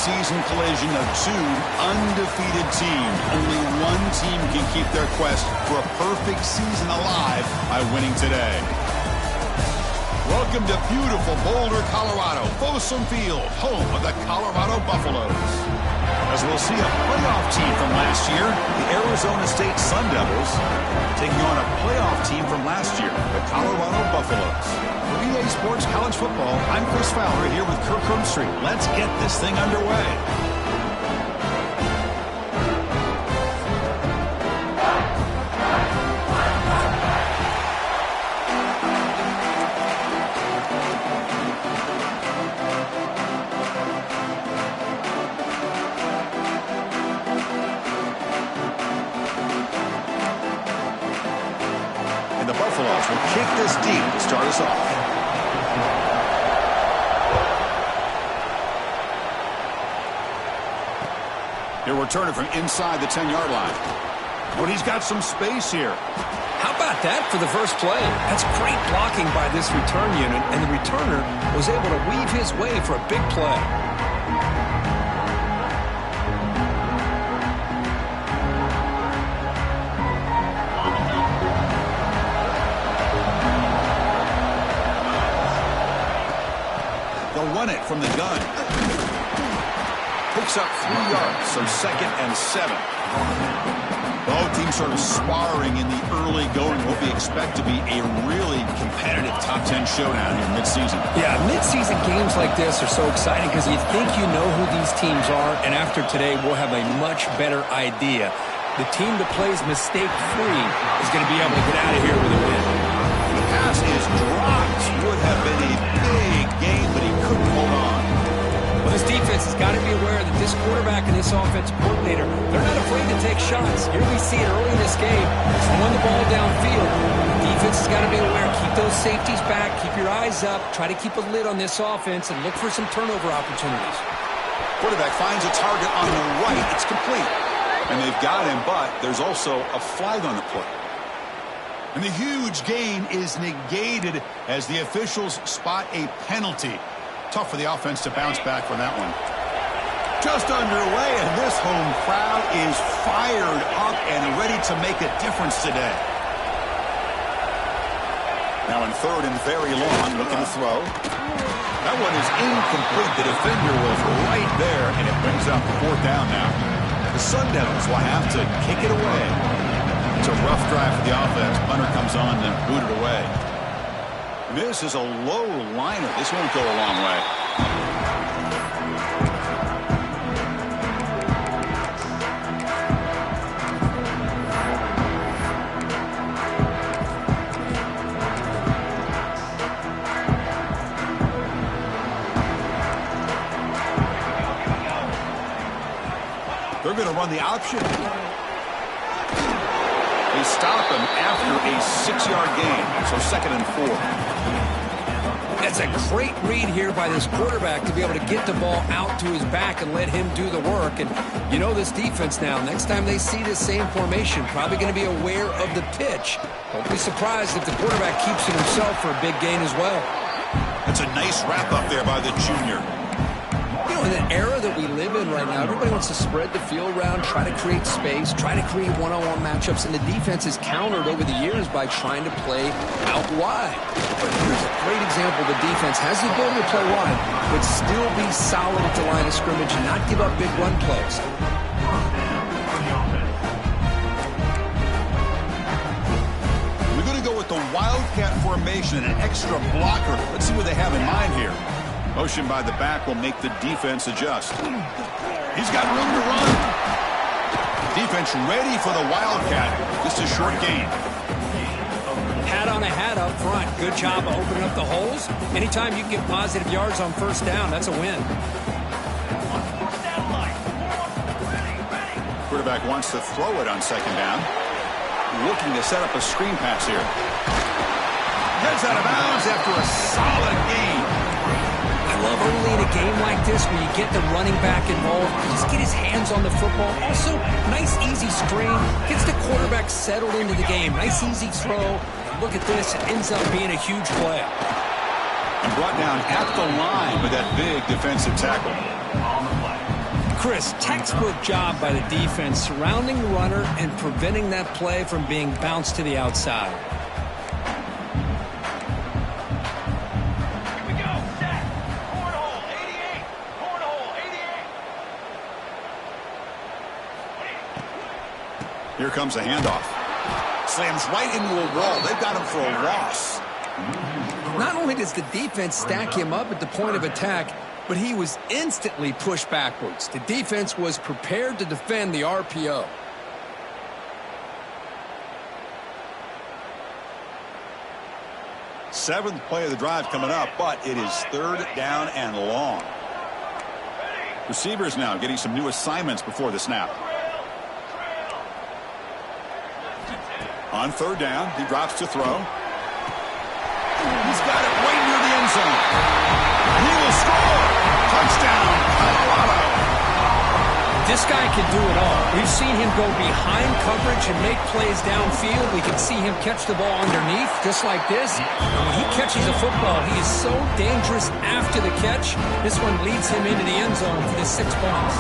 mid-season collision of two undefeated teams. Only one team can keep their quest for a perfect season alive by winning today. Welcome to beautiful Boulder, Colorado, Folsom Field, home of the Colorado Buffaloes. As we'll see a playoff team from last year, the Arizona State Sun Devils, taking on a playoff team from last year, the Colorado Buffaloes. For EA Sports College Football, I'm Chris Fowler here with Kirk Herbstreit. Let's get this thing underway. Buffaloes will kick this deep to start us off. He'll return it from inside the 10-yard line. But he's got some space here. How about that for the first play? That's great blocking by this return unit, and the returner was able to weave his way for a big play. Run it from the gun. Picks up 3 yards, so 2nd and 7. Both teams sort of sparring in the early going. What we expect to be a really competitive top 10 showdown here mid-season. Yeah, mid-season games like this are so exciting because you think you know who these teams are, and after today we'll have a much better idea. The team that plays mistake-free is going to be able to get out of here with a win. The pass is dropped. Would have been a big game, but he couldn't hold on. Well, this defense has got to be aware that this quarterback and this offensive coordinator, they're not afraid to take shots. Here we see it early in this game. Throwing the ball downfield. The defense has got to be aware. Keep those safeties back. Keep your eyes up. Try to keep a lid on this offense and look for some turnover opportunities. Quarterback finds a target on the right. It's complete. And they've got him, but there's also a flag on the play. And the huge gain is negated as the officials spot a penalty. Tough for the offense to bounce back from that one. Just underway, and this home crowd is fired up and ready to make a difference today. Now in 3rd and very long, looking to throw. That one is incomplete. The defender was right there, and it brings up 4th down now. The Sun Devils will have to kick it away. It's a rough drive for the offense. Punter comes on and booted away. And this is a low liner. This won't go a long way. They're going to run the option. They stop him after a 6-yard gain, so 2nd and 4. That's a great read here by this quarterback to be able to get the ball out to his back and let him do the work. And you know this defense now, next time they see this same formation, probably going to be aware of the pitch. Don't be surprised if the quarterback keeps it himself for a big gain as well. That's a nice wrap up there by the junior. You know, in the era that we live in right now, everybody wants to spread the field around, try to create space, try to create one-on-one matchups, and the defense is countered over the years by trying to play out wide. But here's a great example. The defense has the ability to play wide, but still be solid at the line of scrimmage and not give up big run plays. We're going to go with the Wildcat formation and an extra blocker. Let's see what they have in mind here. Motion by the back will make the defense adjust. He's got room to run. Defense ready for the Wildcat. Just a short gain. Hat on a hat up front. Good job of opening up the holes. Anytime you can get positive yards on 1st down, that's a win. Quarterback wants to throw it on 2nd down. Looking to set up a screen pass here. Heads out of bounds after a solid gain. I love early in a game like this where you get the running back involved, just get his hands on the football. Also, nice easy screen, gets the quarterback settled into the game. Nice easy throw. And look at this, it ends up being a huge play. And brought down at the line with that big defensive tackle. Chris, textbook job by the defense surrounding the runner and preventing that play from being bounced to the outside. Here we go. Set. Cornhole 88. Cornhole 88. Here comes a handoff. Slams right into a wall. They've got him for a loss. Not only does the defense stack him up at the point of attack, but he was instantly pushed backwards. The defense was prepared to defend the RPO. Seventh play of the drive coming up, but it is third down and long. Receivers now getting some new assignments before the snap. On third down, he drops to throw. He's got it right near the end zone. He will score. Touchdown, Colorado. This guy can do it all. We've seen him go behind coverage and make plays downfield. We can see him catch the ball underneath, just like this. And when he catches a football, he is so dangerous after the catch. This one leads him into the end zone for the 6 points.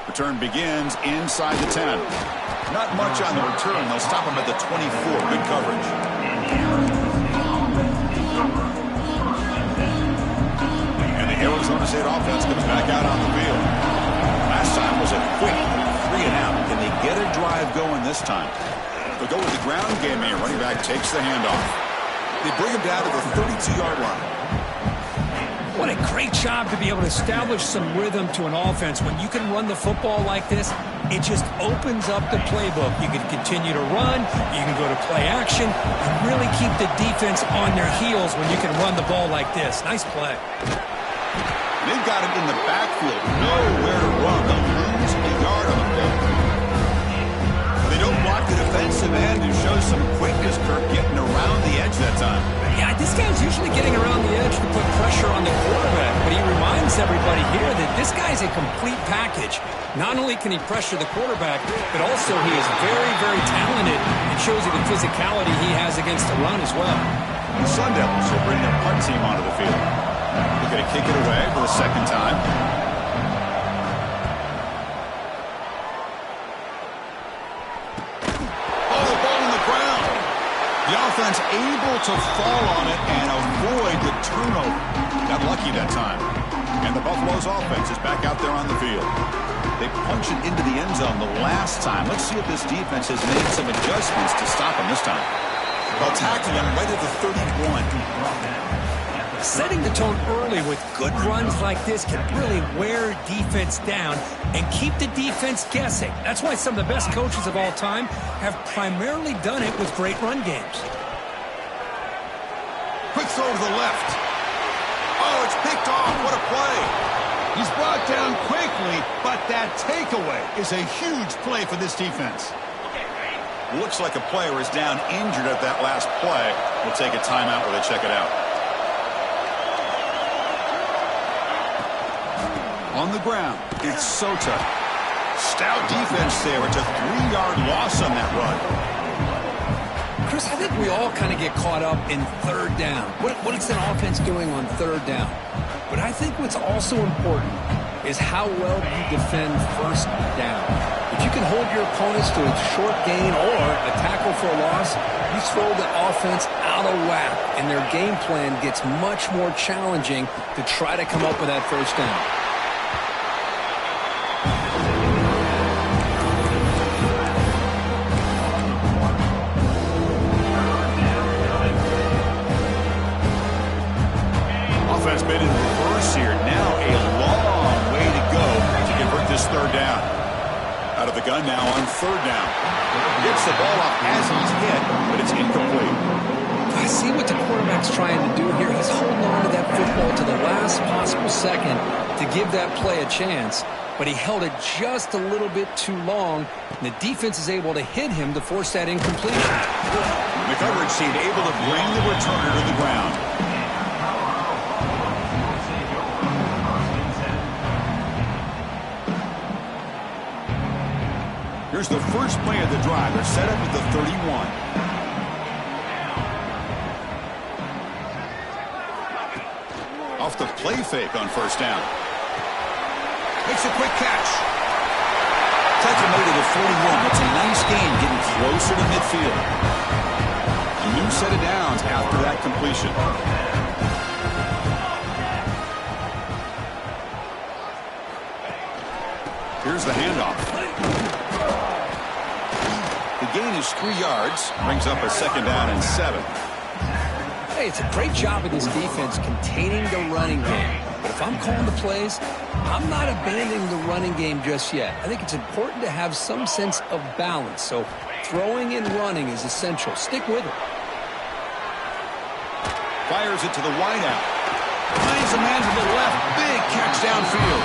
Return begins inside the 10. Not much on the return. They'll stop him at the 24. Good coverage. And the Arizona State offense comes back out on the field. Last time was a quick 3 and out. Can they get a drive going this time? They'll go with the ground game here. Running back takes the handoff. They bring him down to the 32-yard line. What a great job to be able to establish some rhythm to an offense. When you can run the football like this, it just opens up the playbook. You can continue to run, you can go to play action, and really keep the defense on their heels when you can run the ball like this. Nice play. They've got him in the backfield. Nowhere to run. They'll lose a yard on the play. They don't block the defensive end, who shows some quickness, Kirk, getting around the edge that time. Yeah, this guy's usually getting around the edge to put pressure on the quarterback, but he reminds everybody here that this guy's a complete package. Not only can he pressure the quarterback, but also he is very, very talented and shows you the physicality he has against the run as well. The Sun Devils will bring their punt team onto the field. They're going to kick it away for the second time. The offense able to fall on it and avoid the turnover. Got lucky that time. And the Buffalo's offense is back out there on the field. They punch it into the end zone the last time. Let's see if this defense has made some adjustments to stop him this time. While tackling him right at the 31. Setting the tone early with good runs like this can really wear defense down and keep the defense guessing. That's why some of the best coaches of all time have primarily done it with great run games. Quick throw to the left. Oh, it's picked off. What a play. He's brought down quickly, but that takeaway is a huge play for this defense. Looks like a player is down injured at that last play. We'll take a timeout while they check it out. On the ground, it's Sota. Stout defense there. It's a 3-yard loss on that run. Chris, I think we all kind of get caught up in third down. What is an offense doing on third down? But I think what's also important is how well you defend first down. If you can hold your opponents to a short gain or a tackle for a loss, you throw the offense out of whack, and their game plan gets much more challenging to try to come up with that first down. Offense made it in reverse here. Now a long way to go to convert this third down. Out of the gun now on third down. Gets the ball off as he's hit, but it's incomplete. I see what the quarterback's trying to do here. He's holding on to that football to the last possible second to give that play a chance, but he held it just a little bit too long, and the defense is able to hit him to force that incompletion. The coverage team able to bring the returner to the ground. Here's the first play of the drive. They're set up at the 31. play fake on first down. Makes a quick catch. Tackle made it at 41. That's a nice gain, getting closer to midfield. A new set of downs after that completion. Here's the handoff. The gain is 3 yards. Brings up a second down and 7. Hey, it's a great job of this defense containing the running game. But if I'm calling the plays, I'm not abandoning the running game just yet. I think it's important to have some sense of balance. So throwing and running is essential. Stick with it. Fires it to the wideout. Finds a man to the left. Big catch downfield.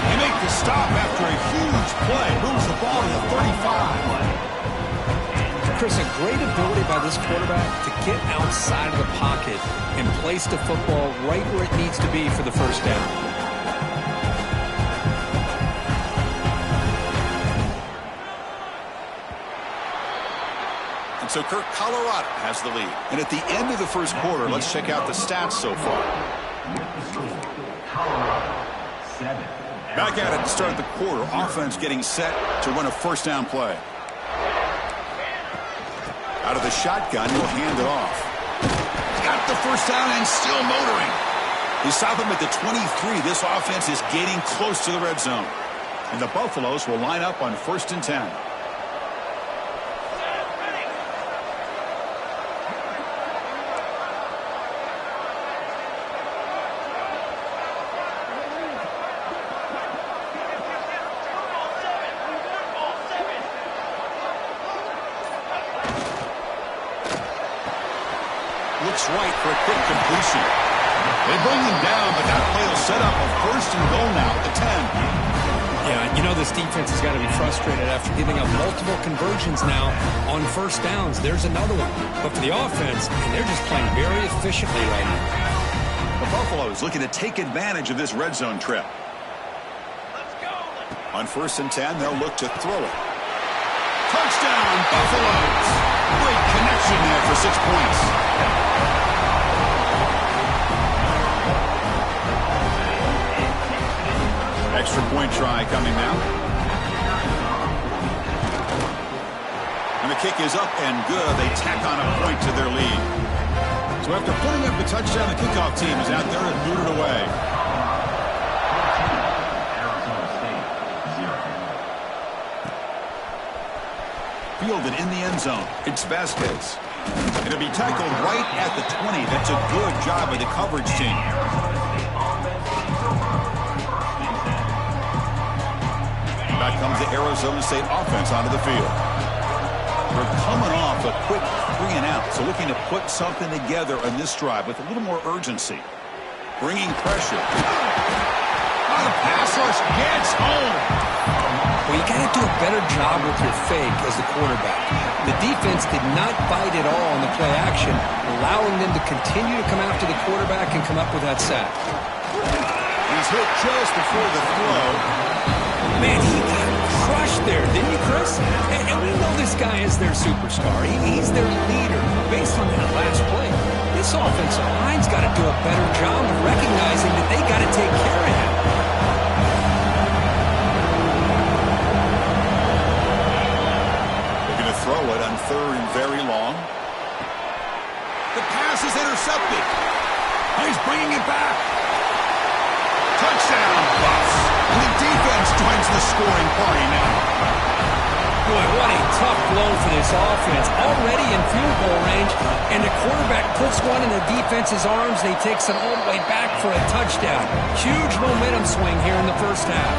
They make the stop after a huge play. Moves the ball to the 35. Chris, a great ability by this quarterback to get outside of the pocket and place the football right where it needs to be for the first down. And so, Kirk, Colorado has the lead. And at the end of the first quarter, let's check out the stats so far. Back at it to start the quarter. Offense getting set to run a first down play. Out of the shotgun, he'll hand it off. Got the first down and still motoring. They stop him at the 23. This offense is getting close to the red zone. And the Buffaloes will line up on 1st and 10. Looks right for a quick completion. They bring him down, but that play will set up a 1st and goal now at the 10. Yeah, you know this defense has got to be frustrated after giving up multiple conversions now on first downs. There's another one. But for the offense, and they're just playing very efficiently right now. The Buffaloes looking to take advantage of this red zone trip. On 1st and 10, they'll look to throw it. Touchdown, Buffaloes! Great connection there for 6 points. Extra point try coming now. And the kick is up and good. They tack on a point to their lead. So after putting up the touchdown, the kickoff team is out there and booted away. Fielded in the end zone. It's Vasquez. It'll be tackled right at the 20. That's a good job by the coverage team. Back comes the Arizona State offense onto the field. We're coming off a quick 3 and out, so looking to put something together on this drive with a little more urgency. Bringing pressure. Oh, the pass rush gets home. Well, you got to do a better job with your fake as the quarterback. The defense did not bite at all on the play action, allowing them to continue to come after the quarterback and come up with that sack. He's hit just before the throw. Man, he got crushed there, didn't you, Chris? And we know this guy is their superstar. He's their leader. Based on that last play, this offensive line's got to do a better job of recognizing that they got to take care of him. They're going to throw it on 3rd and very long. The pass is intercepted. He's bringing it back. Touchdown, Buffs. And the defense joins the scoring party now. Boy, what a tough blow for this offense. Already in field goal range, and the quarterback puts one in the defense's arms, and he takes it all the way back for a touchdown. Huge momentum swing here in the first half.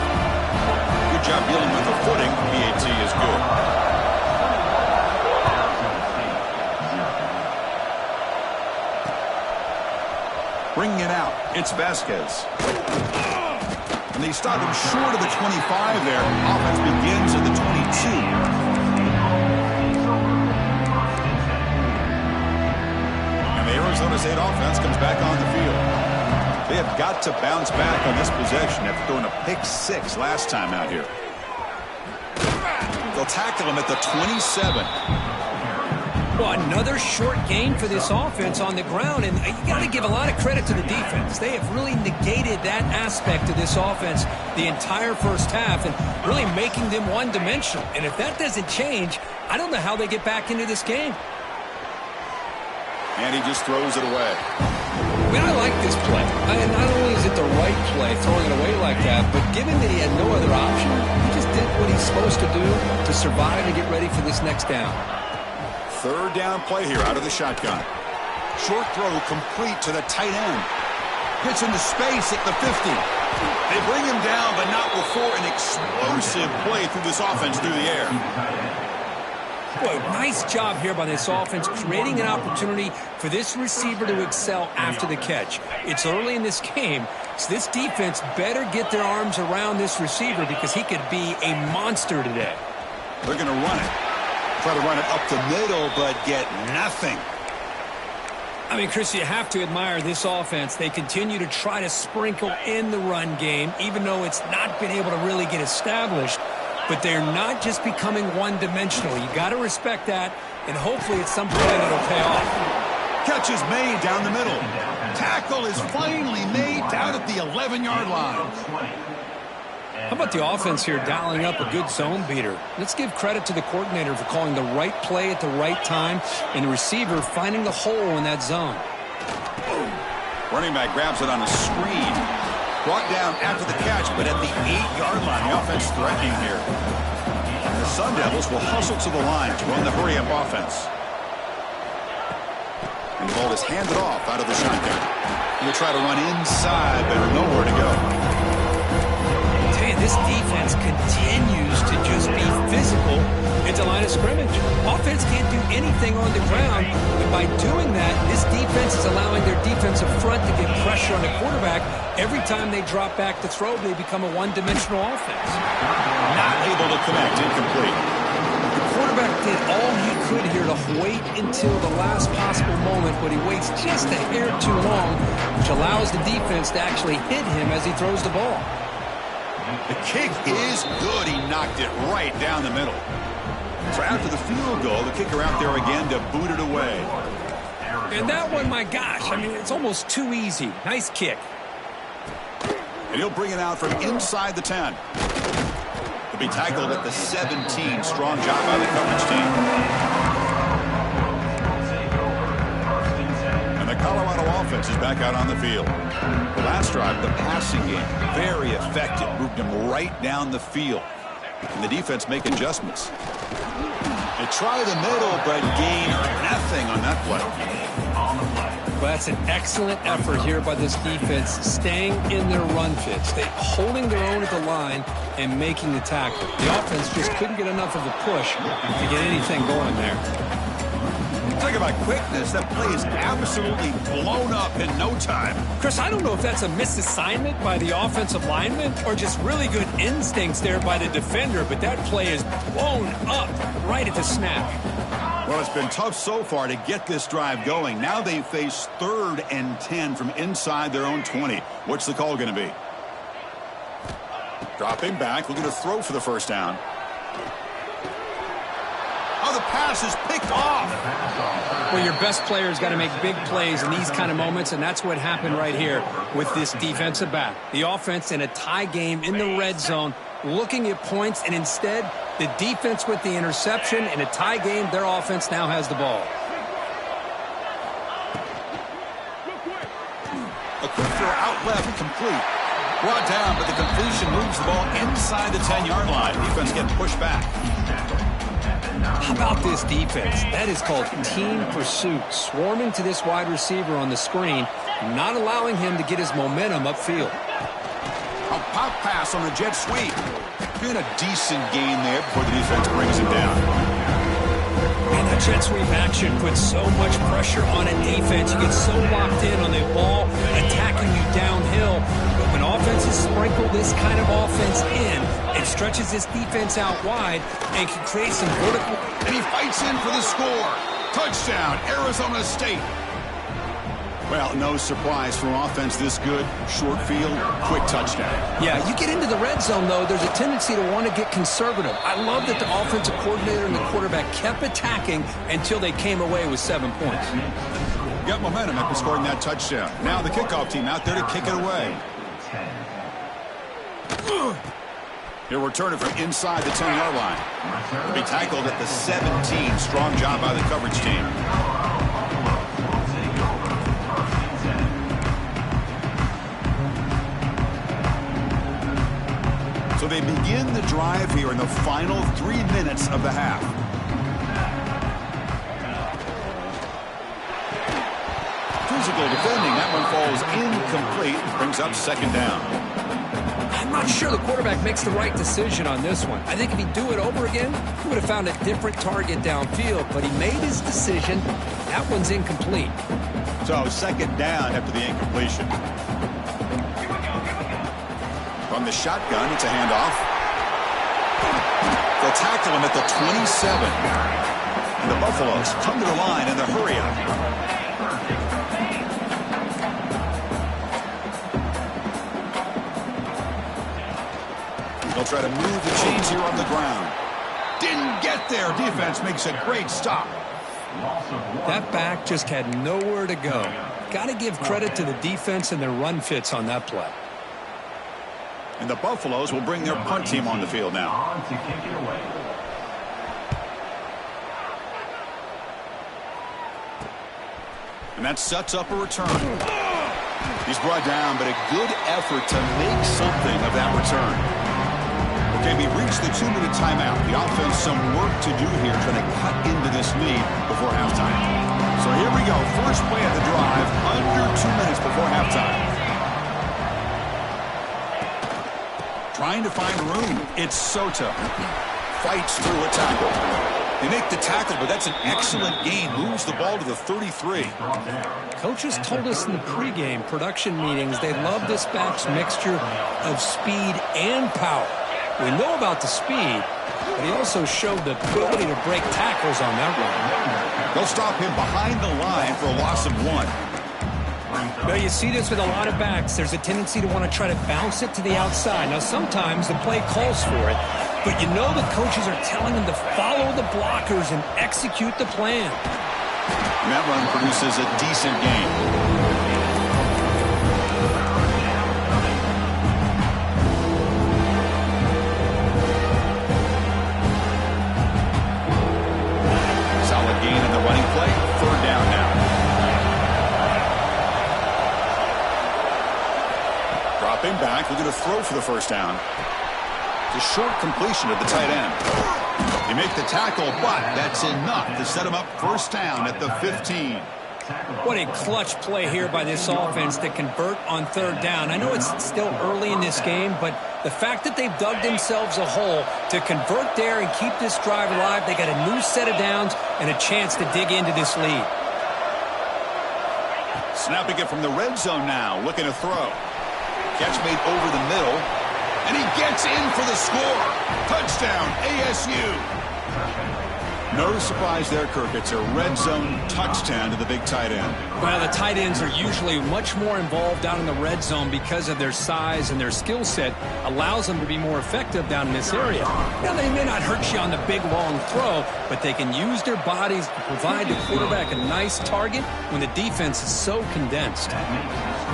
Good job dealing with the footing. PAT is good. Bringing it out. It's Vasquez. And they stop him short of the 25 there. Offense begins at the 22. And the Arizona State offense comes back on the field. They have got to bounce back on this possession after throwing a pick 6 last time out here. They'll tackle him at the 27. Well, another short gain for this offense on the ground, and you got to give a lot of credit to the defense. They have really negated that aspect of this offense the entire first half and really making them one-dimensional. And if that doesn't change, I don't know how they get back into this game. And he just throws it away. I mean, I like this play. And not only is it the right play, throwing it away like that, but given that he had no other option, he just did what he's supposed to do to survive and get ready for this next down. Third down play here out of the shotgun. Short throw complete to the tight end. Gets into space at the 50. They bring him down, but not before an explosive play through this offense through the air. Boy, nice job here by this offense, creating an opportunity for this receiver to excel after the catch. It's early in this game, so this defense better get their arms around this receiver because he could be a monster today. They're going to run it. Try to run it up the middle, but get nothing. I mean, Chris, you have to admire this offense. They continue to try to sprinkle in the run game, even though it's not been able to really get established. But they're not just becoming one-dimensional. You got to respect that, and hopefully at some point it'll pay off. Catch is made down the middle. Tackle is finally made down at the 11-yard line. How about the offense here dialing up a good zone beater? Let's give credit to the coordinator for calling the right play at the right time and the receiver finding the hole in that zone. Running back grabs it on a screen. Brought down after the catch, but at the 8-yard line, the offense threatening here. The Sun Devils will hustle to the line to run the hurry-up offense. And the ball is handed off out of the shotgun. He'll try to run inside, but nowhere to go. This defense continues to just be physical into line of scrimmage. Offense can't do anything on the ground, but by doing that, this defense is allowing their defensive front to get pressure on the quarterback. Every time they drop back to throw, they become a one-dimensional offense. Not able to connect, incomplete. The quarterback did all he could here to wait until the last possible moment, but he waits just a hair too long, which allows the defense to actually hit him as he throws the ball. The kick is good. He knocked it right down the middle. So after the field goal, the kicker out there again to boot it away. And that one, my gosh, I mean, it's almost too easy. Nice kick. And he'll bring it out from inside the 10. He'll be tackled at the 17. Strong job by the coverage team. Colorado offense is back out on the field. The last drive, the passing game, very effective. Moved him right down the field. And the defense make adjustments. They try the middle, but gain nothing on that play. Well, that's an excellent effort here by this defense, staying in their run fits. They holding their own at the line and making the tackle. The offense just couldn't get enough of a push to get anything going there. Talk about quickness. That play is absolutely blown up in no time. Chris, I don't know if that's a misassignment by the offensive lineman or just really good instincts there by the defender, but that play is blown up right at the snap. Well, it's been tough so far to get this drive going. Now they face 3rd and 10 from inside their own 20. What's the call going to be? Dropping back, looking to throw for the first down. Oh, the pass is picked off. Well, your best player's got to make big plays in these kind of moments, and that's what happened right here with this defensive back. The offense in a tie game in the red zone, looking at points, and instead, the defense with the interception. In a tie game, their offense now has the ball. A quick throw out left, complete. Brought down, but the completion moves the ball inside the 10-yard line. Defense getting pushed back. How about this defense? That is called team pursuit. Swarming to this wide receiver on the screen, not allowing him to get his momentum upfield. A pop pass on the jet sweep. Doing a decent gain there before the defense brings him down. And that jet sweep action puts so much pressure on a defense. You get so locked in on the ball attacking you downhill. But when offenses sprinkle this kind of offense in, it stretches this defense out wide and can create some vertical. And he fights in for the score. Touchdown, Arizona State. Well, no surprise for offense this good. Short field, quick touchdown. Yeah, you get into the red zone, though, there's a tendency to want to get conservative. I love that the offensive coordinator and the quarterback kept attacking until they came away with 7 points. Got momentum after scoring that touchdown. Now the kickoff team out there to kick it away. He'll return it from inside the 10-yard line. He'll be tackled at the 17. Strong job by the coverage team. So they begin the drive here in the final 3 minutes of the half. Physical defending. That one falls incomplete. Brings up second down. I'm not sure the quarterback makes the right decision on this one. I think if he'd do it over again, he would have found a different target downfield, but he made his decision. That one's incomplete. So second down after the incompletion. From the shotgun, it's a handoff. They'll tackle him at the 27. And the Buffaloes come to the line in the hurry-up. They'll try to move the chains here on the ground. Didn't get there. Defense makes a great stop. That back just had nowhere to go. Got to give credit to the defense and their run fits on that play. And the Buffaloes will bring their punt team on the field now. And that sets up a return. He's brought down, but a good effort to make something of that return. Okay, we reached the 2-minute timeout. The offense some work to do here, trying to cut into this lead before halftime. So here we go. First play of the drive, under 2 minutes before halftime. Trying to find room. It's Soto. Fights through a tackle. They make the tackle, but that's an excellent gain. Moves the ball to the 33. Coaches told us in the pregame production meetings they love this back's mixture of speed and power. We know about the speed, but he also showed the ability to break tackles on that run. They'll stop him behind the line for a loss of 1. Well, you see this with a lot of backs. There's a tendency to want to try to bounce it to the outside. Now, sometimes the play calls for it, but you know the coaches are telling them to follow the blockers and execute the plan. And that run produces a decent gain. Solid gain in the running play. Third down now. Dropping back, looking to throw for the first down. It's a short completion of the tight end. They make the tackle, but that's enough to set him up first down at the 15. What a clutch play here by this offense to convert on third down. I know it's still early in this game, but the fact that they've dug themselves a hole to convert there and keep this drive alive, they got a new set of downs and a chance to dig into this lead. Snapping it from the red zone now, looking to throw. Catch made over the middle, and he gets in for the score. Touchdown, ASU. No surprise there, Kirk. It's a red zone touchdown to the big tight end. Well, the tight ends are usually much more involved down in the red zone because of their size and their skill set allows them to be more effective down in this area. Now, they may not hurt you on the big, long throw, but they can use their bodies to provide the quarterback a nice target when the defense is so condensed.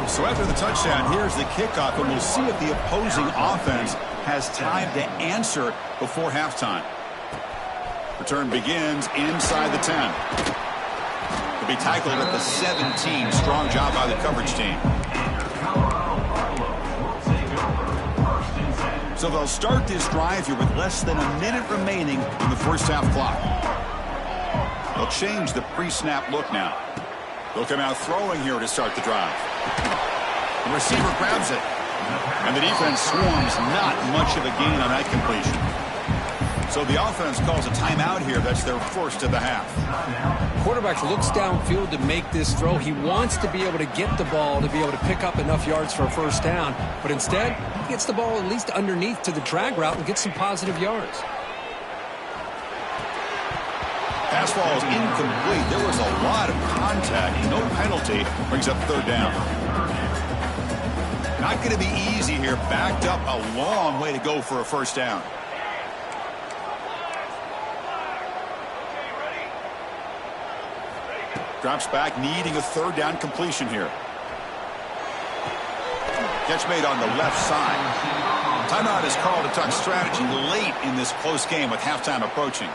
So after the touchdown, here's the kickoff, and we'll see if the opposing offense has time to answer before halftime. Return begins inside the 10. He'll be tackled at the 17. Strong job by the coverage team. So they'll start this drive here with less than a minute remaining in the first half clock. They'll change the pre-snap look now. They'll come out throwing here to start the drive. The receiver grabs it. And the defense swarms. Not much of a gain on that completion. So the offense calls a timeout here. That's their first of the half. Quarterback looks downfield to make this throw. He wants to be able to get the ball to be able to pick up enough yards for a first down. But instead, he gets the ball at least underneath to the drag route and gets some positive yards. Pass ball is incomplete. There was a lot of contact. No penalty. Brings up third down. Not going to be easy here. Backed up a long way to go for a first down. Drops back, needing a third down completion here. Catch made on the left side. Timeout is called to talk strategy late in this close game with halftime approaching.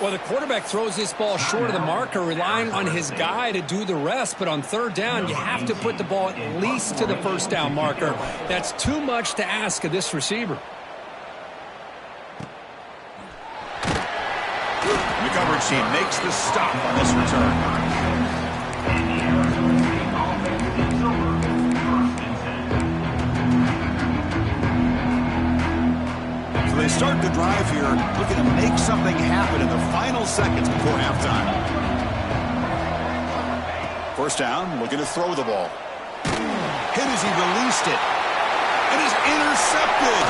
Well, the quarterback throws this ball short of the marker, relying on his guy to do the rest. But on third down, you have to put the ball at least to the first down marker. That's too much to ask of this receiver. The coverage team makes the stop on this return. They start the drive here, looking to make something happen in the final seconds before halftime. First down, looking to throw the ball. Hit as he released it. It is intercepted.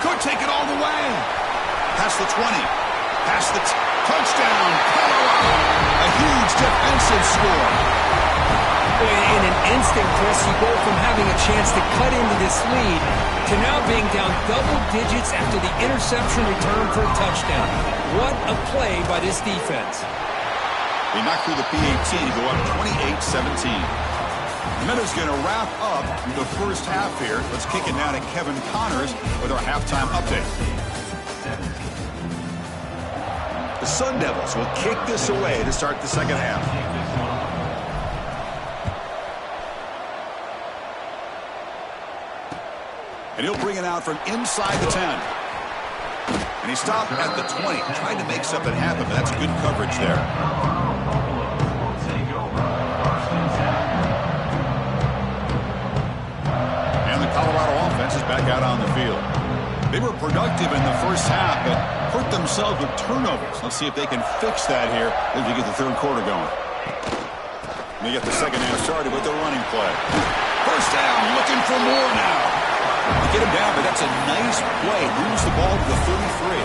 Could take it all the way. Past the 20. Past the touchdown. Colorado. A huge defensive score. In an instant, Chris, you go from having a chance to cut into this lead to now being down double digits after the interception return for a touchdown. What a play by this defense. They knock through the P18 to go up 28-17. Minutes going to wrap up the first half here. Let's kick it now to Kevin Connors with our halftime update. The Sun Devils will kick this away to start the second half. And he'll bring it out from inside the 10. And he stopped at the 20, trying to make something happen, but that's good coverage there. And the Colorado offense is back out on the field. They were productive in the first half, but hurt themselves with turnovers. Let's see if they can fix that here as we get the third quarter going. They get the second half started with the running play. First down, looking for more now. Get him down, but that's a nice play. Moves the ball to the 33.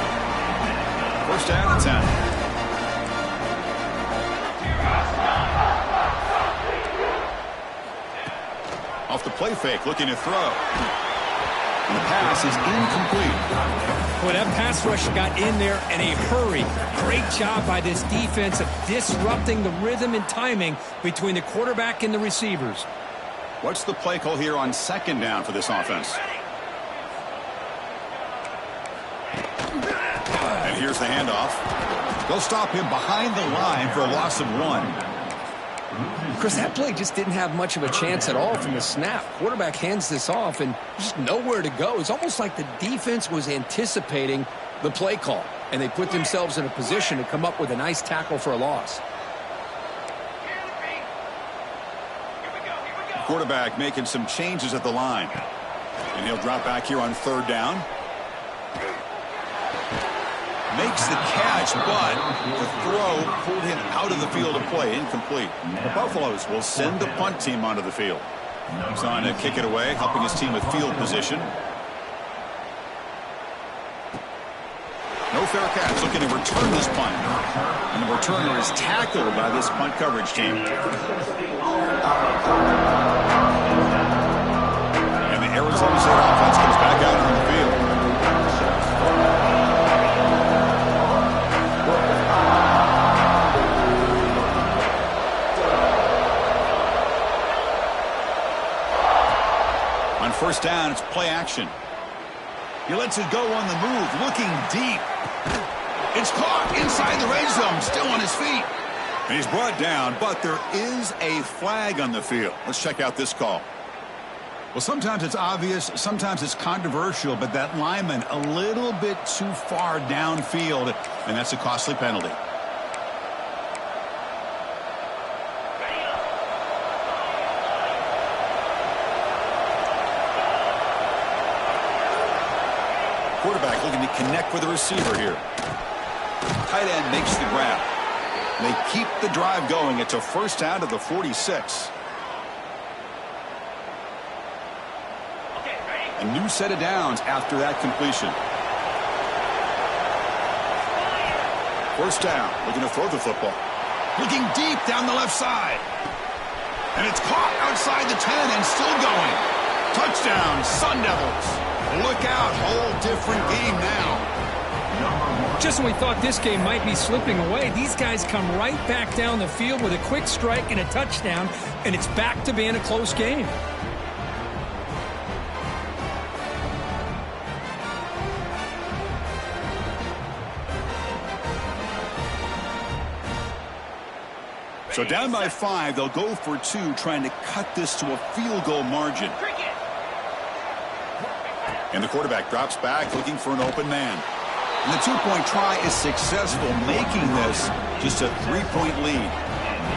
First down and 10. Off the play fake, looking to throw. And the pass is incomplete. Well, that pass rush got in there in a hurry. Great job by this defense of disrupting the rhythm and timing between the quarterback and the receivers. What's the play call here on second down for this offense? And here's the handoff. They'll stop him behind the line for a loss of 1. Chris, that play just didn't have much of a chance at all from the snap. Quarterback hands this off and just nowhere to go. It's almost like the defense was anticipating the play call, and they put themselves in a position to come up with a nice tackle for a loss. Quarterback making some changes at the line. And he'll drop back here on third down. Makes the catch, but the throw pulled him out of the field of play. Incomplete. The Buffaloes will send the punt team onto the field. He's on to kick it away, helping his team with field position. No fair catch, looking to return this punt. And the returner is tackled by this punt coverage team. And the Arizona State offense comes back out on the field. On first down, it's play action. He lets it go on the move, looking deep. It's caught inside the red zone, still on his feet. And he's brought down, but there is a flag on the field. Let's check out this call. Well, sometimes it's obvious, sometimes it's controversial, but that lineman a little bit too far downfield, and that's a costly penalty. Quarterback looking to connect with the receiver here. Tight end makes the grab. They keep the drive going. It's a first down to the 46. A new set of downs after that completion. First down, looking to throw the football. Looking deep down the left side. And it's caught outside the 10 and still going. Touchdown, Sun Devils. Look out, whole different game now. Just when we thought this game might be slipping away, these guys come right back down the field with a quick strike and a touchdown, and it's back to being a close game. So down by 5, they'll go for 2, trying to cut this to a field goal margin. And the quarterback drops back, looking for an open man. And the 2-point try is successful, making this just a 3-point lead.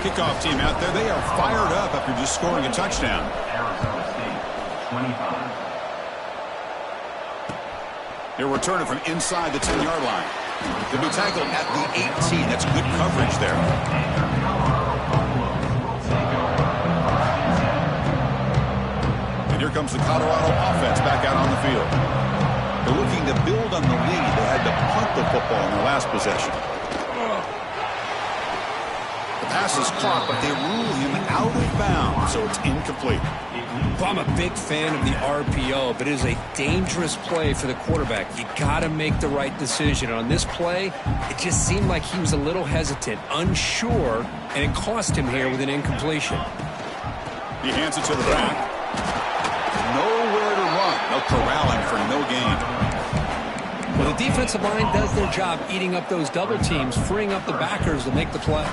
Kickoff team out there, they are fired up after just scoring a touchdown. He'll return it from inside the 10-yard line. He'll be tackled at the 18. That's good coverage there. Here comes the Colorado offense back out on the field. They're looking to build on the lead. They had to punt the football in their last possession. The pass is caught, but they rule him out of bounds, so it's incomplete. Well, I'm a big fan of the RPO, but it is a dangerous play for the quarterback. You got to make the right decision. On this play, it just seemed like he was a little hesitant, unsure, and it cost him here with an incompletion. He hands it to the back. Nowhere to run. They'll corral him for no gain. Well, the defensive line does their job eating up those double teams, freeing up the backers to make the play.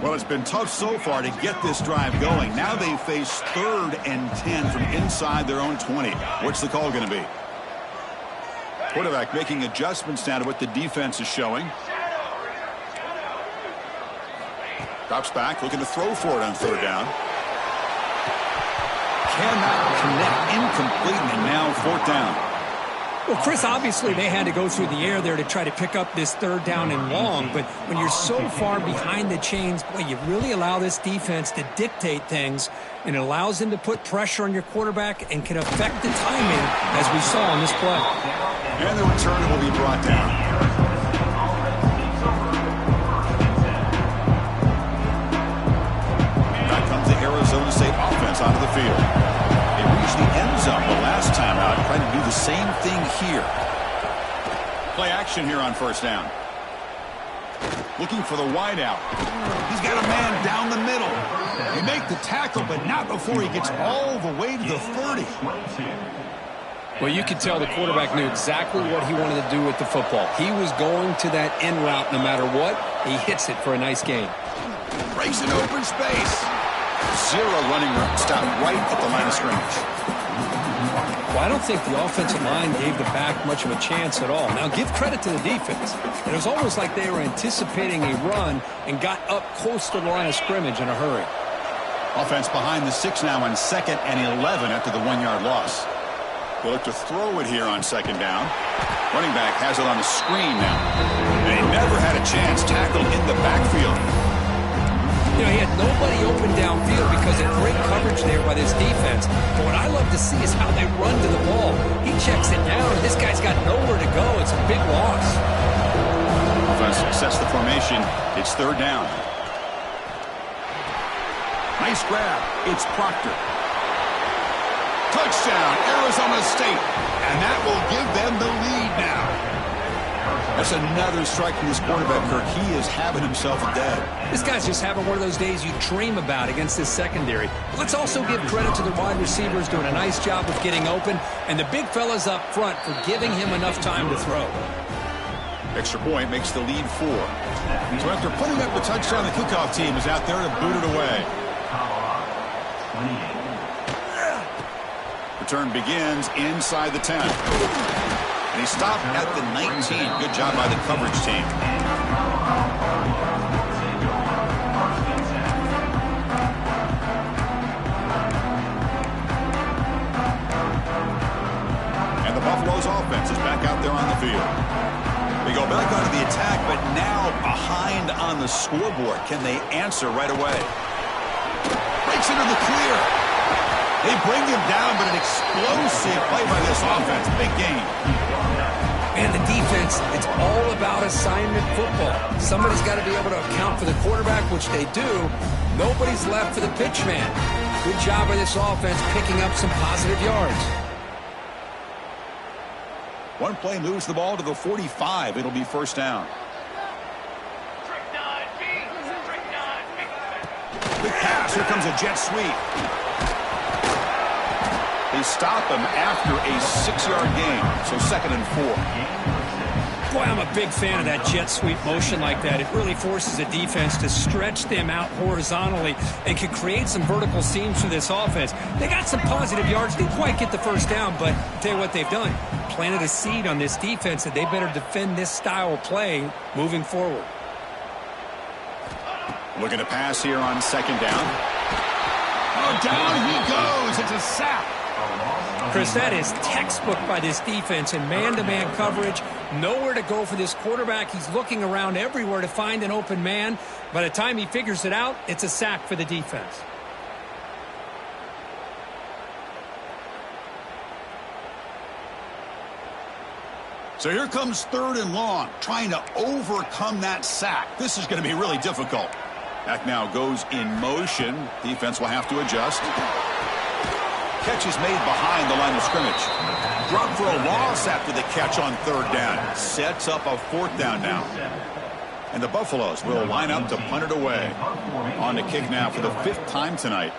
Well, it's been tough so far to get this drive going. Now they face 3rd and 10 from inside their own 20. What's the call going to be? Quarterback making adjustments now to what the defense is showing. Drops back, looking to throw for it on 3rd down. Cannot connect, incomplete, and now 4th down. Well, Chris, obviously they had to go through the air there to try to pick up this 3rd down and long, but when you're so far behind the chains, boy, you really allow this defense to dictate things, and it allows them to put pressure on your quarterback and can affect the timing, as we saw on this play. And the return will be brought down. Back comes the Arizona State offense onto the field. They reached the end zone the last time out, trying to do the same thing here. Play action here on 1st down. Looking for the wideout. He's got a man down the middle. They make the tackle, but not before he gets all the way to the 30. Well, you could tell the quarterback knew exactly what he wanted to do with the football. He was going to that end route no matter what. He hits it for a nice gain. Breaks an open space. 0 running room. Stop right at the line of scrimmage. Well, I don't think the offensive line gave the back much of a chance at all. Now, give credit to the defense. It was almost like they were anticipating a run and got up close to the line of scrimmage in a hurry. Offense behind the 6 now on 2nd and 11 after the 1-yard loss. They'll look to throw it here on 2nd down. Running back has it on the screen now. They never had a chance, tackled in the backfield. You know, he had nobody open downfield because of great coverage there by this defense. But what I love to see is how they run to the ball. He checks it down, and this guy's got nowhere to go. It's a big loss. Offense sets the formation. It's 3rd down. Nice grab. It's Proctor. Touchdown, Arizona State. And that will give them the lead now. That's another strike from this quarterback, Kirk. He is having himself a day. This guy's just having one of those days you dream about against this secondary. Let's also give credit to the wide receivers doing a nice job of getting open, and the big fellas up front for giving him enough time to throw. Extra point makes the lead 4. So after putting up the touchdown, the kickoff team is out there to boot it away. Return begins inside the 10. And he stopped at the 19. Good job by the coverage team. And the Buffalo's offense is back out there on the field. They go back onto the attack, but now behind on on the scoreboard. Can they answer right away? Breaks into the clear. They bring him down, but an explosive play by this offense. Big game. And the defense, it's all about assignment football. Somebody's got to be able to account for the quarterback, which they do. Nobody's left for the pitch man. Good job by this offense picking up some positive yards. One play moves the ball to the 45. It'll be first down. Quick pass. Here comes a jet sweep. They stop him after a 6-yard gain. So 2nd and 4. Boy, I'm a big fan of that jet sweep motion like that. It really forces the defense to stretch them out horizontally and can create some vertical seams for this offense. They got some positive yards. Didn't quite get the first down, but I'll tell you what they've done. Planted a seed on this defense that they better defend this style of play moving forward. Looking to pass here on 2nd down. Oh, down he goes. It's a sack. Chris, that is textbook by this defense in man-to-man coverage. Nowhere to go for this quarterback. He's looking around everywhere to find an open man. By the time he figures it out, it's a sack for the defense. So here comes 3rd and long, trying to overcome that sack. This is going to be really difficult. Back now goes in motion. Defense will have to adjust. Catch is made behind the line of scrimmage. Drop for a loss after the catch on 3rd down. Sets up a 4th down now. And the Buffaloes will line up to punt it away. On the kick now for the 5th time tonight.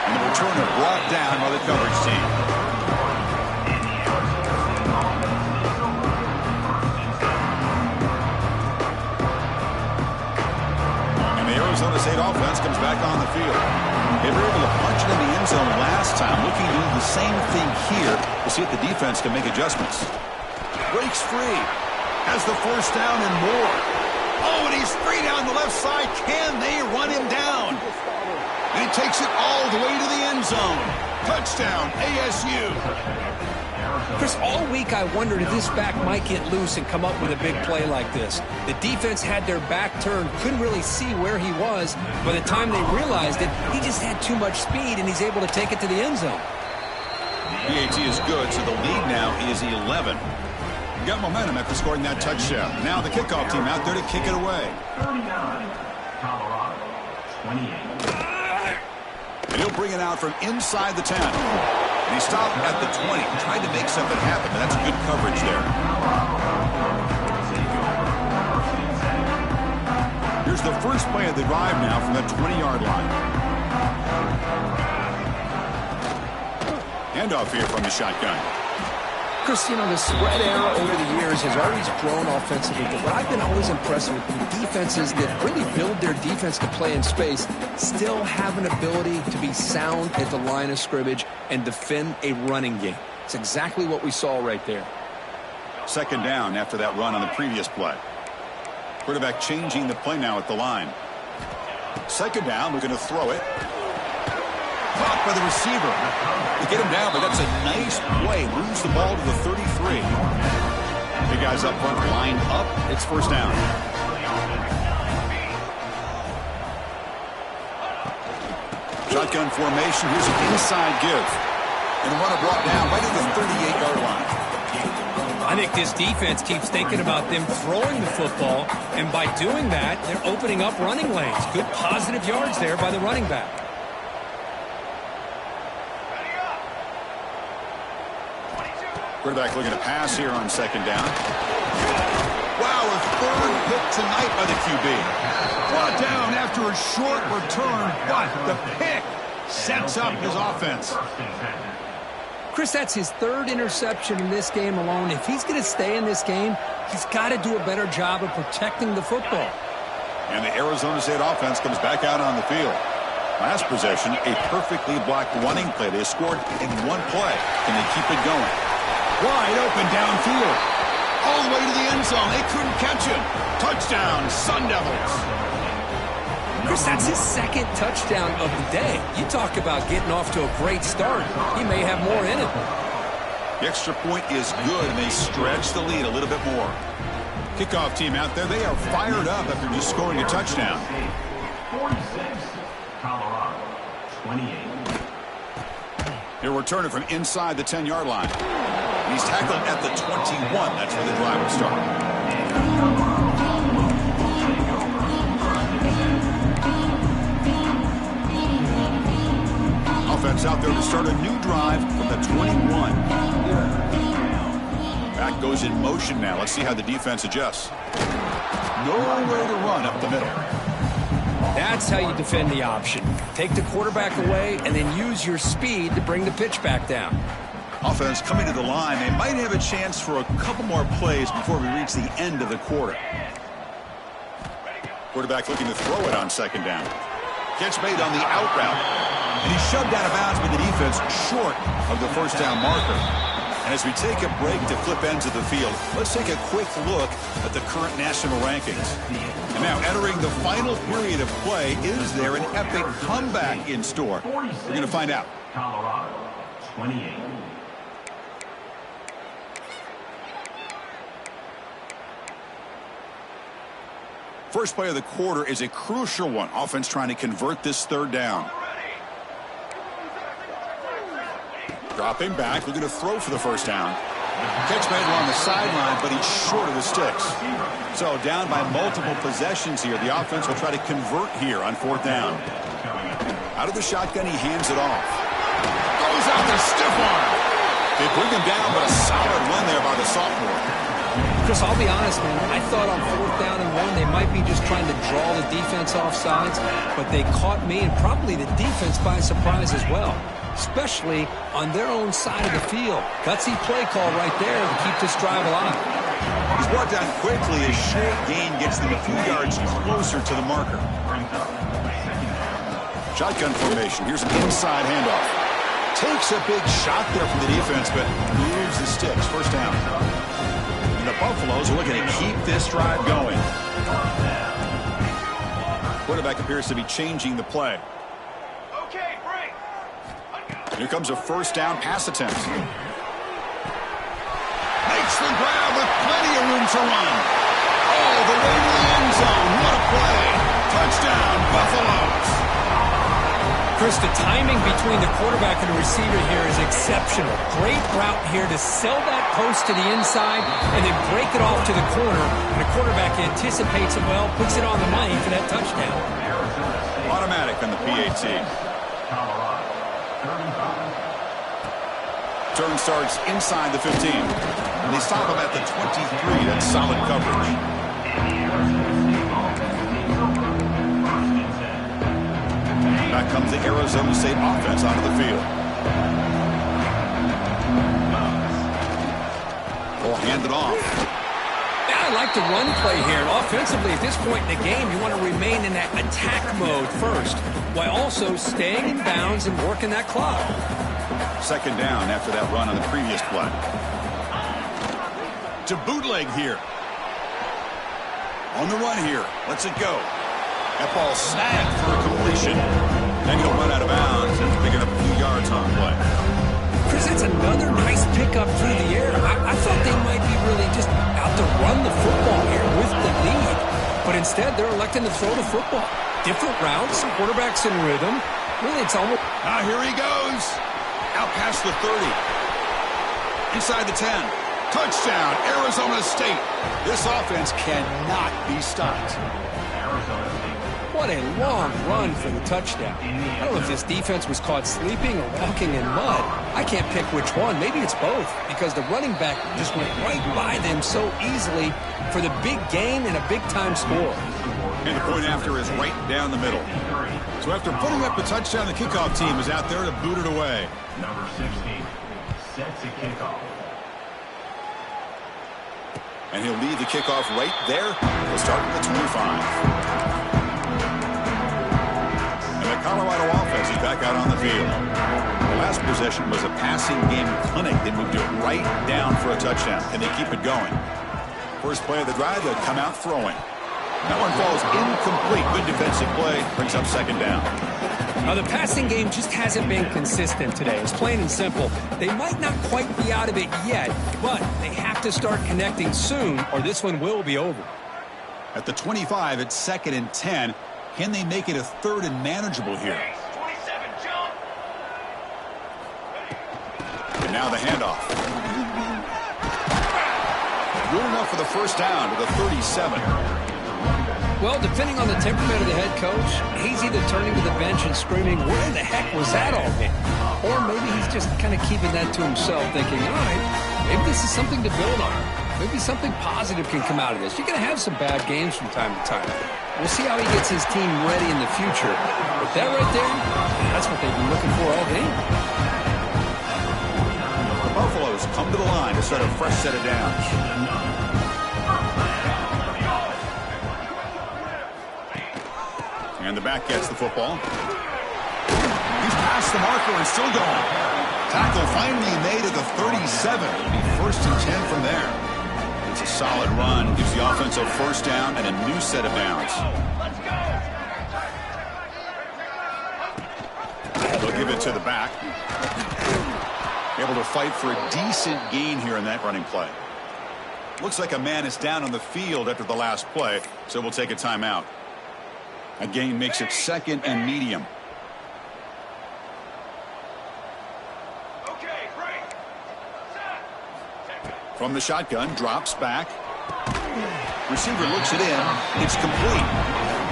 And the returner brought down by the coverage team. Arizona State offense comes back on the field. They were able to punch it in the end zone last time. Looking to do the same thing here to see if the defense can make adjustments. Breaks free. Has the 1st down and more. Oh, and he's free down the left side. Can they run him down? And he takes it all the way to the end zone. Touchdown, ASU. Chris, all week I wondered if this back might get loose and come up with a big play like this. The defense had their back turned, couldn't really see where he was. By the time they realized it, he just had too much speed, and he's able to take it to the end zone. PAT is good, so the lead now is 11. Got momentum after scoring that touchdown. Now the kickoff team out there to kick it away. 39, Colorado, 28. And he'll bring it out from inside the 10. And he stopped at the 20, tried to make something happen, but that's good coverage there. Here's the first play of the drive now from the 20-yard line. Handoff here from the shotgun. Chris, you know, the spread era over the years has always grown offensively, but what I've been always impressed with the defenses that really build their defense to play in space still have an ability to be sound at the line of scrimmage and defend a running game. It's exactly what we saw right there. 2nd down after that run on the previous play. Quarterback changing the play now at the line. 2nd down, looking to throw it. Caught by the receiver. They get him down, but that's a nice play. Moves the ball to the 33. Big guys up front lined up. It's 1st down. Shotgun formation. Here's an inside give. And the runner brought down right at the 38-yard line. I think this defense keeps thinking about them throwing the football, and by doing that, they're opening up running lanes. Good positive yards there by the running back. Quarterback looking to pass here on 2nd down. Wow, a 3rd pick tonight by the QB. Brought down after a short return, but the pick sets up his offense. Chris, that's his 3rd interception in this game alone. If he's going to stay in this game, he's got to do a better job of protecting the football. And the Arizona State offense comes back out on the field. Last possession, a perfectly blocked running play. They scored in one play. Can they keep it going? Wide open downfield. All the way to the end zone. They couldn't catch him. Touchdown, Sun Devils. Chris, that's his 2nd touchdown of the day. You talk about getting off to a great start. He may have more in it. The extra point is good, and they stretch the lead a little bit more. Kickoff team out there, they are fired up after just scoring a touchdown. 46, Colorado, 28. He'll return it from inside the 10-yard line. He's tackled at the 21. That's where the drive will start. Offense out there to start a new drive from the 21. Back goes in motion now. Let's see how the defense adjusts. Nowhere to run up the middle. That's how you defend the option. Take the quarterback away and then use your speed to bring the pitch back down. Offense coming to the line. They might have a chance for a couple more plays before we reach the end of the quarter. Quarterback looking to throw it on second down. Catch made on the out route. And he's shoved out of bounds by the defense short of the first down marker. And as we take a break to flip ends of the field, let's take a quick look at the current national rankings. And now entering the final period of play, is there an epic comeback in store? We're going to find out. Colorado, 28. First play of the quarter is a crucial one. Offense trying to convert this third down. Dropping back, looking to throw for the first down. Catch made along the sideline, but he's short of the sticks. So down by multiple possessions here. The offense will try to convert here on fourth down. Out of the shotgun, he hands it off. Goes out to stiff arm. They bring him down, but a solid run there by the sophomore. Chris, I'll be honest, man. I thought on fourth down and 1, they might be just trying to draw the defense off sides, but they caught me and probably the defense by surprise as well, especially on their own side of the field. Gutsy play call right there to keep this drive alive. He's brought down quickly. A short gain gets them a few yards closer to the marker. Shotgun formation. Here's an inside handoff. Takes a big shot there from the defense, but moves the sticks. First down. And the Buffaloes are looking to keep this drive going. Quarterback appears to be changing the play. Here comes a first down pass attempt. Makes the grab with plenty of room to run. All the way to the end zone. What a play. Touchdown, Buffaloes. Chris, the timing between the quarterback and the receiver here is exceptional. Great route here to sell that post to the inside and then break it off to the corner. And the quarterback anticipates it well, puts it on the money for that touchdown. Automatic on the PAT. Turn starts inside the 15. And they stop him at the 23. That's solid coverage. Back comes the Arizona State offense onto the field. Will hand it off. Yeah, I like the run play here. And offensively, at this point in the game, you want to remain in that attack mode first, while also staying in bounds and working that clock. Second down after that run on the previous play. To bootleg here. On the run here. Let's it go. That ball snagged for a completion. Then he'll run out of bounds and pick it up a few yards on play. Chris, that's another nice pickup through the air. I thought they might be really just out to run the football here with the lead. But instead, they're electing to throw the football. Different routes, quarterbacks in rhythm. Really, it's almost... Now here he goes. Out past the 30. Inside the 10. Touchdown, Arizona State. This offense cannot be stopped. What a long run for the touchdown. I don't know if this defense was caught sleeping or walking in mud. I can't pick which one. Maybe it's both, because the running back just went right by them so easily for the big gain and a big-time score. And the point after is right down the middle. So after putting up the touchdown, the kickoff team is out there to boot it away. Number 16 sets a kickoff. And he'll lead the kickoff right there. He'll start at the 25. And the Colorado offense is back out on the field. The last possession was a passing game clinic. They moved it right down for a touchdown. Can they keep it going? First play of the drive, they'll come out throwing. That one falls incomplete. Good defensive play. Brings up second down. Now, the passing game just hasn't been consistent today. It's plain and simple. They might not quite be out of it yet, but they have to start connecting soon, or this one will be over. At the 25, it's 2nd and 10. Can they make it a 3rd and manageable here? And now the handoff. Good enough for the first down to the 37. Well, depending on the temperament of the head coach, he's either turning to the bench and screaming, where the heck was that all day? Or maybe he's just kind of keeping that to himself, thinking, all right, maybe this is something to build on. Maybe something positive can come out of this. You're going to have some bad games from time to time. We'll see how he gets his team ready in the future. But that right there, that's what they've been looking for all game. The Buffaloes come to the line to set a fresh set of downs. And the back gets the football. He's past the marker and still going. Tackle finally made at the 37. It'll be 1st and 10 from there. It's a solid run. Gives the offense a first down and a new set of downs. They'll give it to the back. Able to fight for a decent gain here in that running play. Looks like a man is down on the field after the last play, so we'll take a timeout. A gain makes it 2nd and medium. From the shotgun, drops back. Receiver looks it in. It's complete.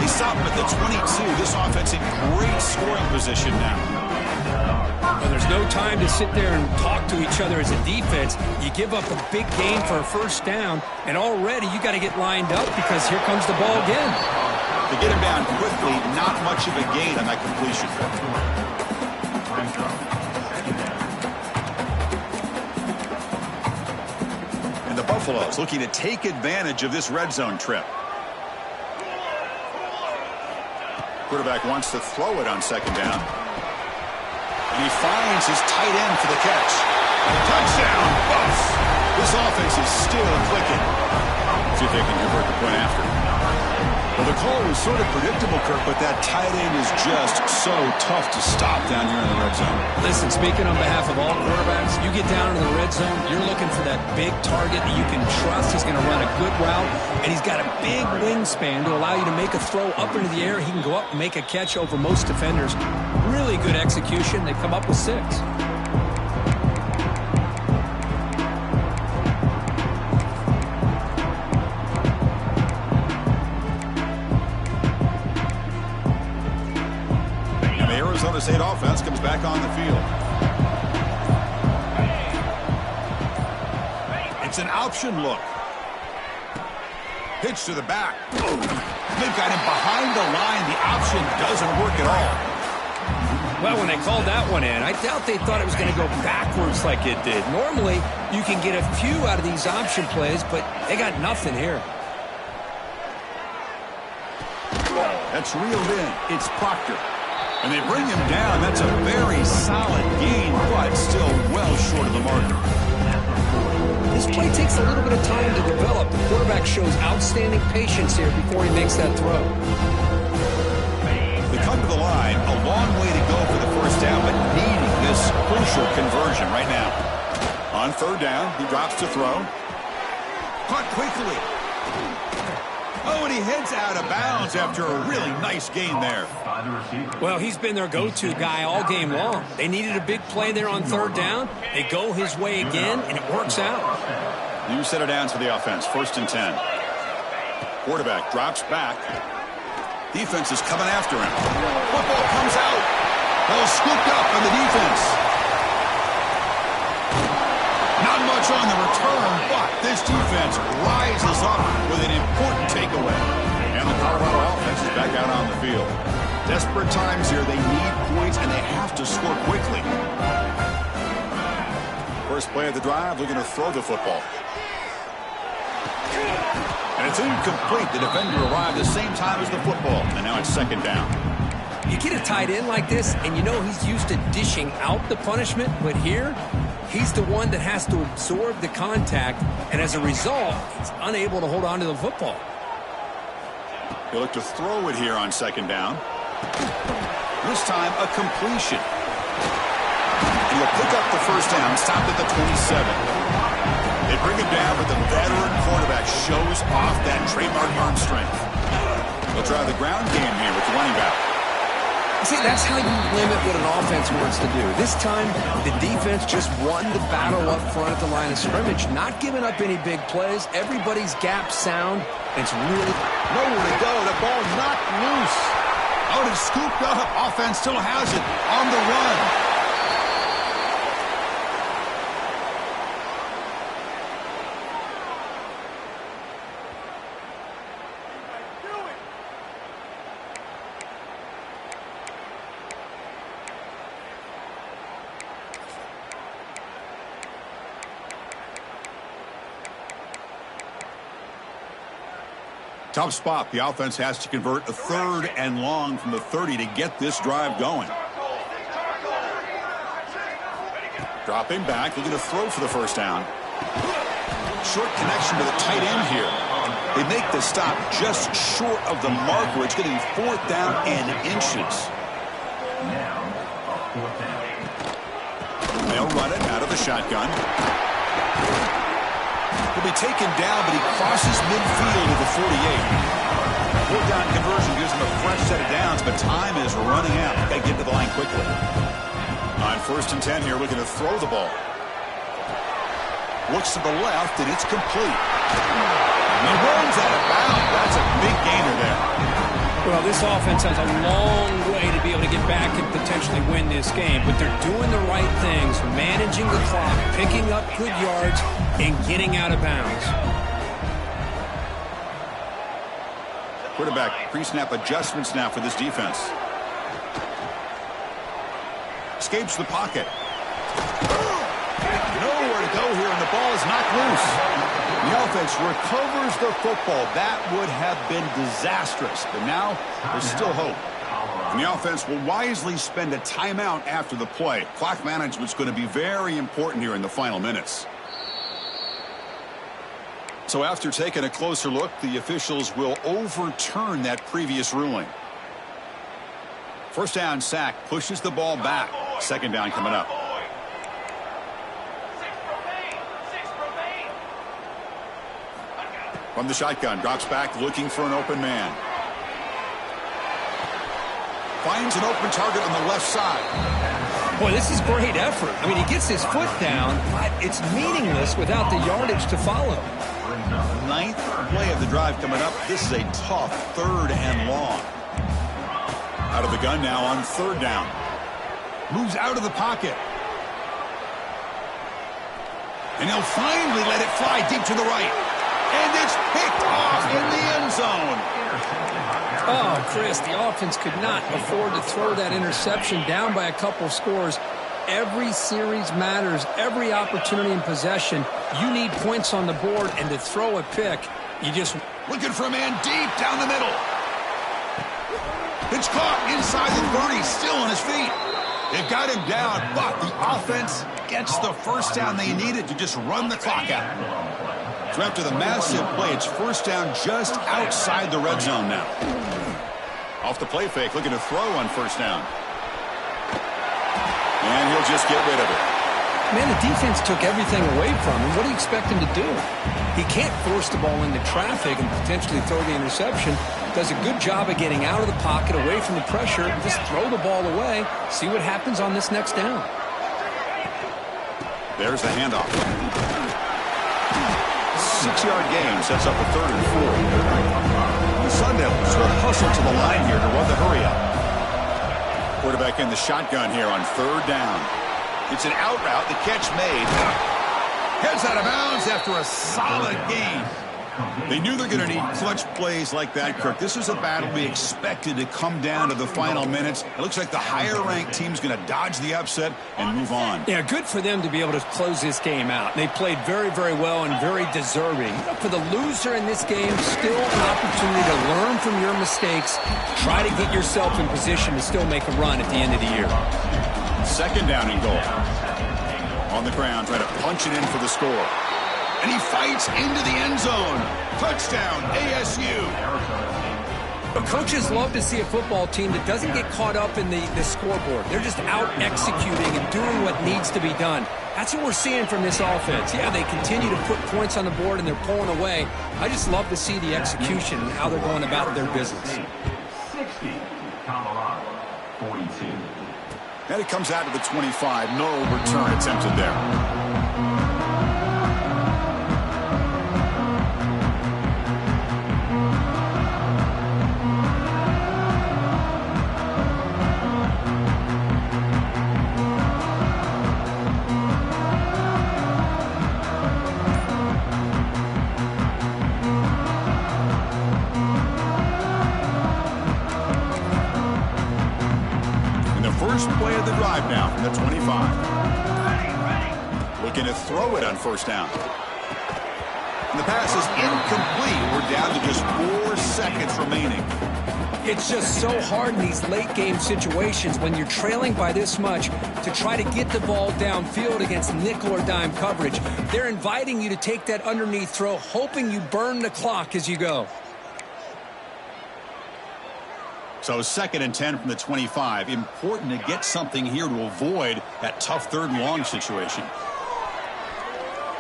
They stop him at the 22. This offense in great scoring position now. Well, there's no time to sit there and talk to each other as a defense. You give up a big gain for a first down, and already you got to get lined up because here comes the ball again. To get him down quickly, not much of a gain on that completion. And the Buffaloes looking to take advantage of this red zone trip. Quarterback wants to throw it on 2nd down. And he finds his tight end for the catch. Touchdown, Buffs! This offense is still clicking. See if they can convert the point after. Well, the call was sort of predictable, Kirk, but that tight end is just so tough to stop down here in the red zone. Listen, speaking on behalf of all quarterbacks, you get down into the red zone, you're looking for that big target that you can trust. He's going to run a good route, and he's got a big wingspan to allow you to make a throw up into the air. He can go up and make a catch over most defenders. Really good execution. They come up with 6. Arizona State offense comes back on the field. It's an option look. Pitch to the back. They've got him behind the line. The option doesn't work at all. Well, when they called that one in, I doubt they thought it was going to go backwards like it did. Normally, you can get a few out of these option plays, but they got nothing here. That's reeled in. It's Proctor. And they bring him down. That's a very solid gain, but still well short of the marker. This play takes a little bit of time to develop. The quarterback shows outstanding patience here before he makes that throw. They come to the line. A long way to go for the first down, but needing this crucial conversion right now. On 3rd down, he drops to throw. Caught quickly. Oh, and he heads out of bounds after a really nice gain there. Well, he's been their go-to guy all game long. They needed a big play there on 3rd down. They go his way again, and it works out. New set of downs for the offense. 1st and 10. Quarterback drops back. Defense is coming after him. Football comes out. Ball scooped up on the defense. Not much on the return, but this defense rises up with an important takeaway. And the Colorado offense is back out on the field. Desperate times here. They need points, and they have to score quickly. First play of the drive, looking to throw the football. And it's incomplete. The defender arrived the same time as the football, and now it's 2nd down. You get a tight end like this, and you know he's used to dishing out the punishment, but here, he's the one that has to absorb the contact, and as a result, he's unable to hold on to the football. He'll look to throw it here on 2nd down. This time, a completion. And he'll pick up the first down, stopped at the 27. They bring him down, but the veteran quarterback shows off that trademark arm strength. They'll try the ground game here with the running back. See, that's how you limit what an offense wants to do. This time, the defense just won the battle up front at the line of scrimmage, not giving up any big plays. Everybody's gap sound. It's really nowhere to go. The ball knocked loose. Out and scooped up. Offense still has it on the run. Tough spot. The offense has to convert a 3rd and long from the 30 to get this drive going. Dropping back, looking to throw for the first down. Short connection to the tight end here. They make the stop just short of the marker. It's getting 4th down and inches. Now, a 4th down. They'll run it out of the shotgun. He'll be taken down, but he crosses midfield at the 48. 4th down conversion gives him a fresh set of downs, but time is running out. Got to get to the line quickly. On 1st and 10 here, looking to throw the ball. Looks to the left, and it's complete. He runs out of bounds. That's a big gainer there. Well, this offense has a long way to be able to get back and potentially win this game, but they're doing the right things, managing the clock, picking up good yards, and getting out of bounds. Quarterback pre-snap adjustments now for this defense. Escapes the pocket. Nowhere to go here, and the ball is knocked loose. The offense recovers the football. That would have been disastrous, but now there's still hope. And the offense will wisely spend a timeout after the play. Clock management's going to be very important here in the final minutes. So after taking a closer look, the officials will overturn that previous ruling. 1st down sack, pushes the ball back. 2nd down coming up. From the shotgun, drops back, looking for an open man. Finds an open target on the left side. Boy, this is great effort. I mean, he gets his foot down, but it's meaningless without the yardage to follow. 9th play of the drive coming up. This is a tough 3rd and long. Out of the gun now on 3rd down. Moves out of the pocket. And he'll finally let it fly deep to the right. And it's picked off in the end zone. Oh, Chris, the offense could not afford to throw that interception down by a couple scores. Every series matters. Every opportunity in possession, you need points on the board, and to throw a pick, you just... Looking for a man deep down the middle. It's caught inside the 30, still on his feet. They've got him down, but the offense gets the first down they needed to just run the clock out. So after the massive play, it's 1st down just outside the red zone now. Off the play fake, looking to throw on 1st down. And he'll just get rid of it. Man, the defense took everything away from him. What do you expect him to do? He can't force the ball into traffic and potentially throw the interception. Does a good job of getting out of the pocket, away from the pressure. Just throw the ball away. See what happens on this next down. There's the handoff. 6-yard gain sets up a 3rd and 4. The Sun Devils will hustle to the line here to run the hurry up. Quarterback in the shotgun here on 3rd down. It's an out route. The catch made. Heads out of bounds after a solid gain. They knew they're going to need clutch plays like that, Kirk. This is a battle we expected to come down to the final minutes. It looks like the higher-ranked team's going to dodge the upset and move on. Yeah, good for them to be able to close this game out. They played very, very well and very deserving. For the loser in this game, still an opportunity to learn from your mistakes. Try to get yourself in position to still make a run at the end of the year. 2nd down and goal. On the ground, trying to punch it in for the score. And he fights into the end zone. Touchdown, ASU. But coaches love to see a football team that doesn't get caught up in the scoreboard. They're just out executing and doing what needs to be done. That's what we're seeing from this offense. Yeah, they continue to put points on the board and they're pulling away. I just love to see the execution and how they're going about their business. 60, Colorado, 42. And it comes out to the 25. No return attempted there. First play of the drive now from the 25. Looking to throw it on first down. And the pass is incomplete. We're down to just 4 seconds remaining. It's just so hard in these late game situations when you're trailing by this much to try to get the ball downfield against nickel or dime coverage. They're inviting you to take that underneath throw, hoping you burn the clock as you go. So 2nd and 10 from the 25. Important to get something here to avoid that tough 3rd and long situation.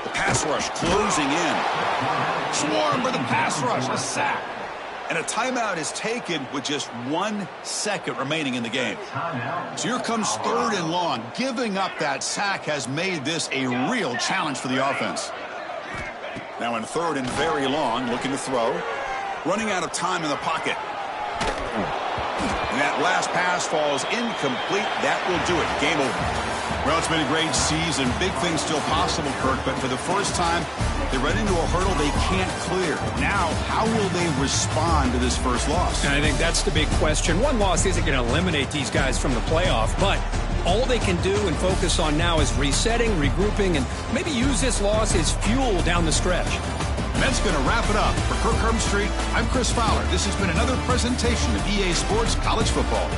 The pass rush closing in. Swarm for the pass rush. A sack. And a timeout is taken with just 1 second remaining in the game. So here comes 3rd and long. Giving up that sack has made this a real challenge for the offense. Now in 3rd and very long, looking to throw. Running out of time in the pocket. And that last pass falls incomplete. That will do it. Game over. Well, it's been a great season. Big things still possible, Kirk, but for the first time, they run into a hurdle they can't clear. Now, how will they respond to this first loss? And I think that's the big question. One loss isn't going to eliminate these guys from the playoff, but all they can do and focus on now is resetting, regrouping, and maybe use this loss as fuel down the stretch. And that's going to wrap it up. For Kirk Herbstreit, I'm Chris Fowler. This has been another presentation of EA Sports College Football.